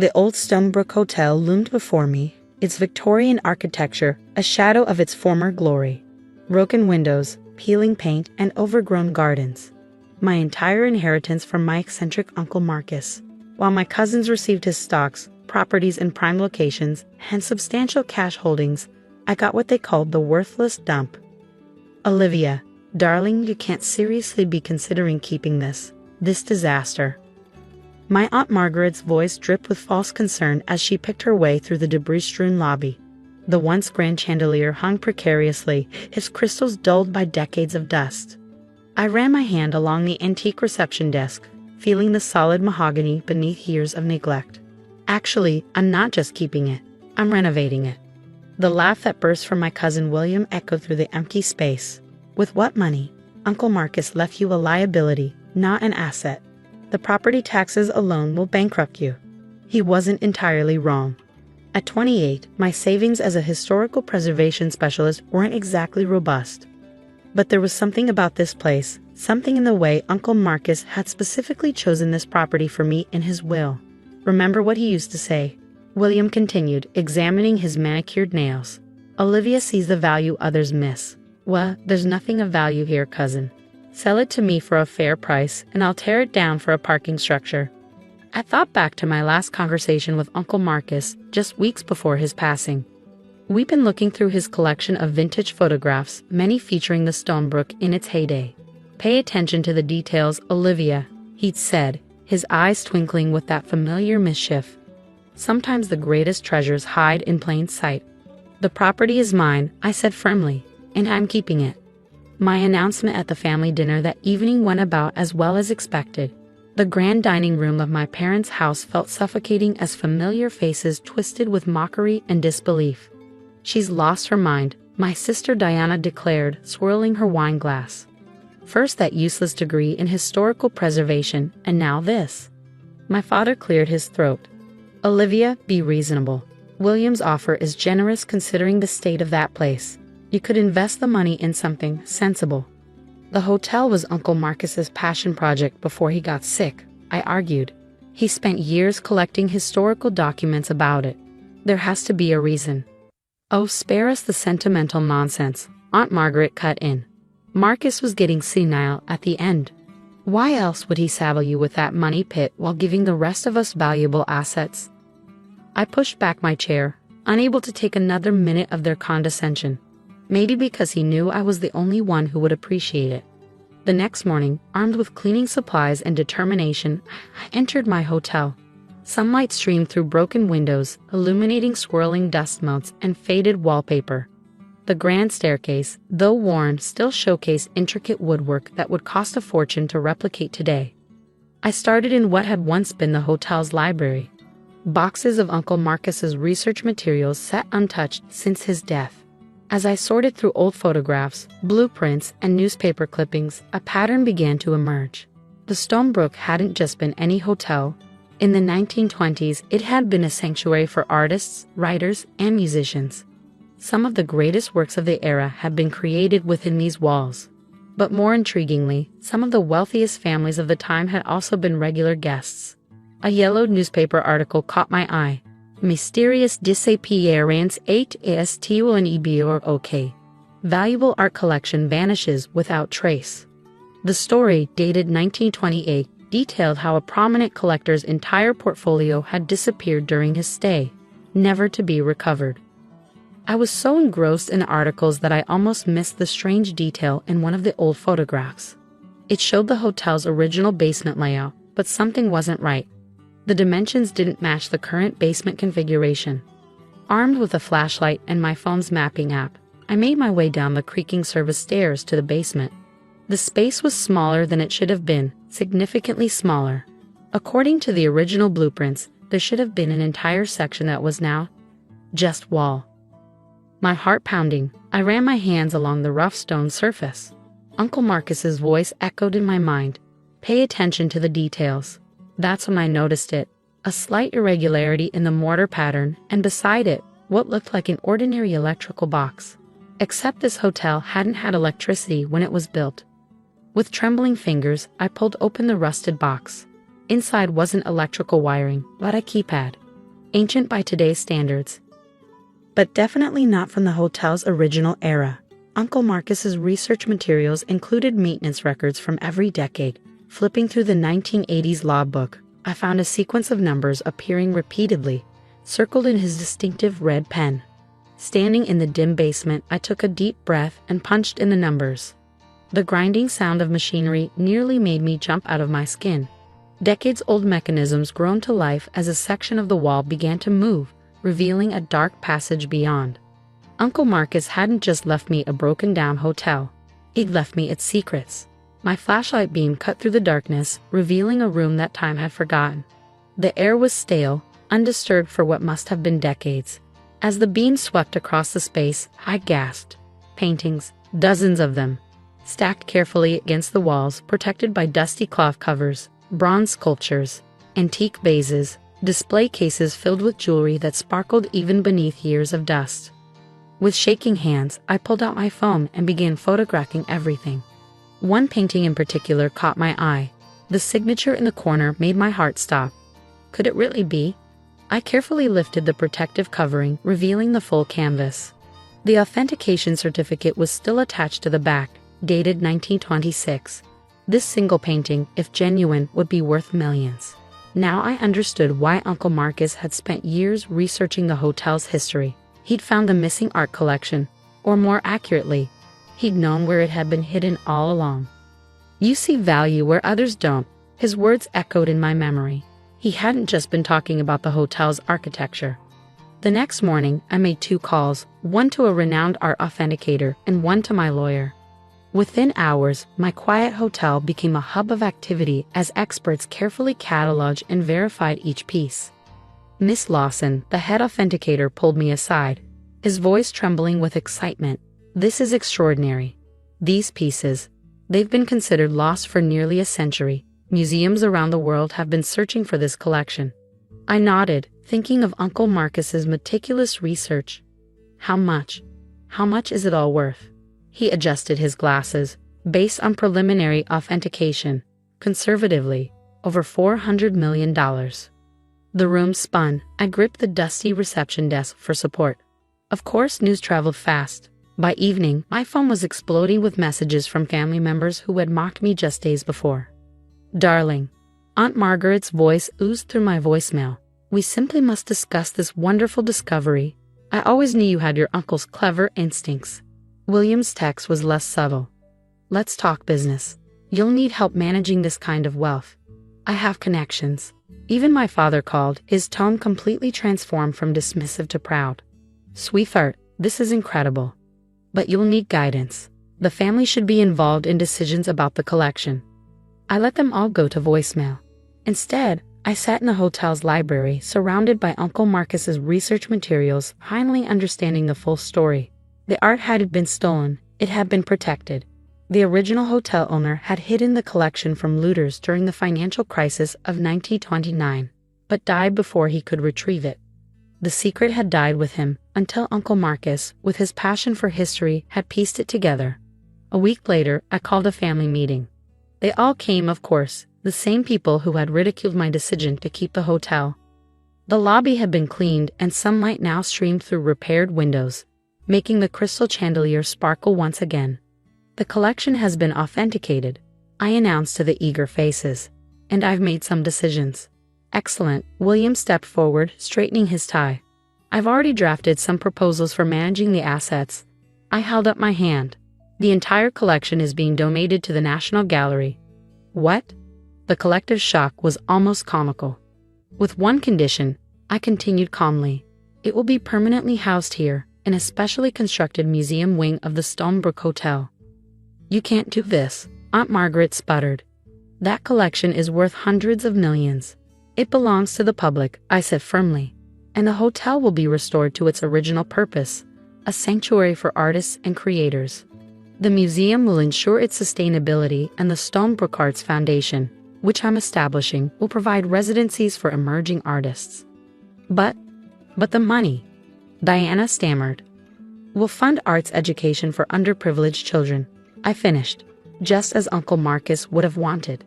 The old Stonebrook Hotel loomed before me, its Victorian architecture a shadow of its former glory. Broken windows, peeling paint, and overgrown gardens. My entire inheritance from my eccentric Uncle Marcus. While my cousins received his stocks, properties in prime locations, and substantial cash holdings, I got what they called the worthless dump. Olivia, darling, you can't seriously be considering keeping this disaster. My Aunt Margaret's voice dripped with false concern as she picked her way through the debris-strewn lobby. The once grand chandelier hung precariously, its crystals dulled by decades of dust. I ran my hand along the antique reception desk, feeling the solid mahogany beneath years of neglect. Actually, I'm not just keeping it, I'm renovating it. The laugh that burst from my cousin William echoed through the empty space. With what money? Uncle Marcus left you a liability, not an asset. The property taxes alone will bankrupt you. He wasn't entirely wrong. At 28, my savings as a historical preservation specialist weren't exactly robust. But there was something about this place, something in the way Uncle Marcus had specifically chosen this property for me in his will. Remember what he used to say? William continued, examining his manicured nails. Olivia sees the value others miss. Well, there's nothing of value here, cousin. Sell it to me for a fair price, and I'll tear it down for a parking structure. I thought back to my last conversation with Uncle Marcus, just weeks before his passing. We'd been looking through his collection of vintage photographs, many featuring the Stonebrook in its heyday. Pay attention to the details, Olivia, he'd said, his eyes twinkling with that familiar mischief. Sometimes the greatest treasures hide in plain sight. The property is mine, I said firmly, and I'm keeping it. My announcement at the family dinner that evening went about as well as expected. The grand dining room of my parents' house felt suffocating as familiar faces twisted with mockery and disbelief. She's lost her mind, my sister Diana declared, swirling her wine glass. First that useless degree in historical preservation, and now this. My father cleared his throat. Olivia, be reasonable. William's offer is generous considering the state of that place. You could invest the money in something sensible. The hotel was Uncle Marcus's passion project before he got sick, I argued. He spent years collecting historical documents about it. There has to be a reason. Oh, spare us the sentimental nonsense, Aunt Margaret cut in. Marcus was getting senile at the end. Why else would he saddle you with that money pit while giving the rest of us valuable assets? I pushed back my chair, unable to take another minute of their condescension. Maybe because he knew I was the only one who would appreciate it. The next morning, armed with cleaning supplies and determination, I entered my hotel. Sunlight streamed through broken windows, illuminating swirling dust motes and faded wallpaper. The grand staircase, though worn, still showcased intricate woodwork that would cost a fortune to replicate today. I started in what had once been the hotel's library. Boxes of Uncle Marcus's research materials sat untouched since his death. As I sorted through old photographs, blueprints, and newspaper clippings, a pattern began to emerge. The Stonebrook hadn't just been any hotel. In the 1920s, it had been a sanctuary for artists, writers, and musicians. Some of the greatest works of the era had been created within these walls. But more intriguingly, some of the wealthiest families of the time had also been regular guests. A yellowed newspaper article caught my eye. Mysterious disappearance at OK. Valuable art collection vanishes without trace. The story, dated 1928, detailed how a prominent collector's entire portfolio had disappeared during his stay, never to be recovered. I was so engrossed in the articles that I almost missed the strange detail in one of the old photographs. It showed the hotel's original basement layout, but something wasn't right. The dimensions didn't match the current basement configuration. Armed with a flashlight and my phone's mapping app, I made my way down the creaking service stairs to the basement. The space was smaller than it should have been, significantly smaller. According to the original blueprints, there should have been an entire section that was now just wall. My heart pounding, I ran my hands along the rough stone surface. Uncle Marcus's voice echoed in my mind. Pay attention to the details. That's when I noticed it. A slight irregularity in the mortar pattern, and beside it, what looked like an ordinary electrical box. Except this hotel hadn't had electricity when it was built. With trembling fingers, I pulled open the rusted box. Inside wasn't electrical wiring, but a keypad. ancient by today's standards. But definitely not from the hotel's original era. Uncle Marcus's research materials included maintenance records from every decade. Flipping through the 1980s logbook, I found a sequence of numbers appearing repeatedly, circled in his distinctive red pen. Standing in the dim basement, I took a deep breath and punched in the numbers. The grinding sound of machinery nearly made me jump out of my skin. Decades-old mechanisms groaned to life as a section of the wall began to move, revealing a dark passage beyond. Uncle Marcus hadn't just left me a broken-down hotel. He'd left me its secrets. My flashlight beam cut through the darkness, revealing a room that time had forgotten. The air was stale, undisturbed for what must have been decades. As the beam swept across the space, I gasped. Paintings, dozens of them, stacked carefully against the walls, protected by dusty cloth covers, bronze sculptures, antique vases, display cases filled with jewelry that sparkled even beneath years of dust. With shaking hands, I pulled out my phone and began photographing everything. One painting in particular caught my eye. The signature in the corner made my heart stop. Could it really be? I carefully lifted the protective covering, revealing the full canvas. The authentication certificate was still attached to the back, dated 1926. This single painting, if genuine, would be worth millions. Now I understood why Uncle Marcus had spent years researching the hotel's history. He'd found the missing art collection, or more accurately, he'd known where it had been hidden all along. You see value where others don't, his words echoed in my memory. He hadn't just been talking about the hotel's architecture. The next morning, I made 2 calls, one to a renowned art authenticator and one to my lawyer. Within hours, my quiet hotel became a hub of activity as experts carefully cataloged and verified each piece. Miss Lawson, the head authenticator, pulled me aside, his voice trembling with excitement. This is extraordinary. These pieces, they've been considered lost for nearly a century. Museums around the world have been searching for this collection. I nodded, thinking of Uncle Marcus's meticulous research. How much? How much is it all worth? He adjusted his glasses. Based on preliminary authentication, conservatively, over $400 million. The room spun. I gripped the dusty reception desk for support. Of course, news traveled fast. By evening, my phone was exploding with messages from family members who had mocked me just days before. Darling, Aunt Margaret's voice oozed through my voicemail. We simply must discuss this wonderful discovery. I always knew you had your uncle's clever instincts. William's text was less subtle. Let's talk business. You'll need help managing this kind of wealth. I have connections. Even my father called, his tone completely transformed from dismissive to proud. Sweetheart, this is incredible. But you'll need guidance. The family should be involved in decisions about the collection. I let them all go to voicemail. Instead, I sat in the hotel's library, surrounded by Uncle Marcus's research materials, finally understanding the full story. The art hadn't been stolen, it had been protected. The original hotel owner had hidden the collection from looters during the financial crisis of 1929, but died before he could retrieve it. The secret had died with him until Uncle Marcus, with his passion for history, had pieced it together. A week later, I called a family meeting. They all came, of course, the same people who had ridiculed my decision to keep the hotel. The lobby had been cleaned and sunlight now streamed through repaired windows, making the crystal chandelier sparkle once again. The collection has been authenticated, I announced to the eager faces, and I've made some decisions. Excellent, William stepped forward, straightening his tie. I've already drafted some proposals for managing the assets. I held up my hand. The entire collection is being donated to the National Gallery. What? The collective shock was almost comical. With one condition, I continued calmly. It will be permanently housed here, in a specially constructed museum wing of the Stonebrook Hotel. You can't do this, Aunt Margaret sputtered. That collection is worth hundreds of millions. It belongs to the public, I said firmly, and the hotel will be restored to its original purpose, a sanctuary for artists and creators. The museum will ensure its sustainability, and the Stonebrook Arts Foundation, which I'm establishing, will provide residencies for emerging artists. But the money, Diana stammered. We'll fund arts education for underprivileged children, I finished, just as Uncle Marcus would have wanted.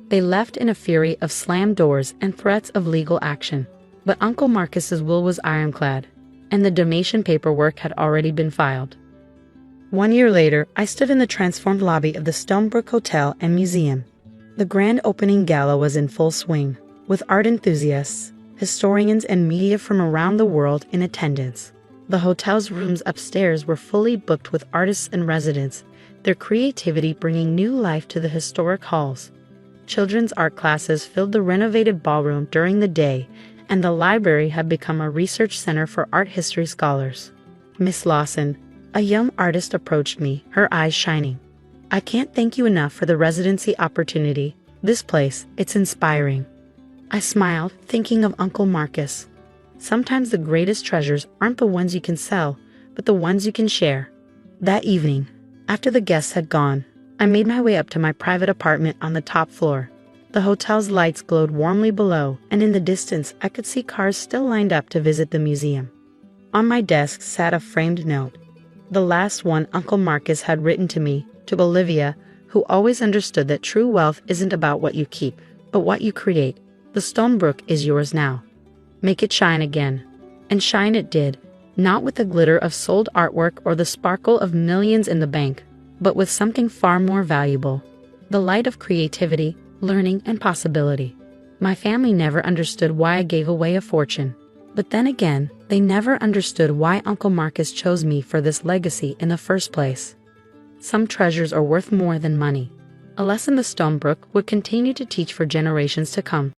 They left in a fury of slammed doors and threats of legal action. But Uncle Marcus's will was ironclad, and the donation paperwork had already been filed. 1 year later, I stood in the transformed lobby of the Stonebrook Hotel and Museum. The grand opening gala was in full swing, with art enthusiasts, historians, and media from around the world in attendance. The hotel's rooms upstairs were fully booked with artists and residents, their creativity bringing new life to the historic halls. Children's art classes filled the renovated ballroom during the day, and the library had become a research center for art history scholars. Miss Lawson, a young artist, approached me, her eyes shining. "I can't thank you enough for the residency opportunity. This place, it's inspiring." I smiled, thinking of Uncle Marcus. Sometimes the greatest treasures aren't the ones you can sell, but the ones you can share. That evening, after the guests had gone, I made my way up to my private apartment on the top floor. The hotel's lights glowed warmly below, and in the distance I could see cars still lined up to visit the museum. On my desk sat a framed note, the last one Uncle Marcus had written to me, to Olivia, who always understood that true wealth isn't about what you keep, but what you create. The Stonebrook is yours now. Make it shine again. And shine it did, not with the glitter of sold artwork or the sparkle of millions in the bank, but with something far more valuable: the light of creativity, learning, and possibility. My family never understood why I gave away a fortune. But then again, they never understood why Uncle Marcus chose me for this legacy in the first place. Some treasures are worth more than money. A lesson the Stonebrook would continue to teach for generations to come.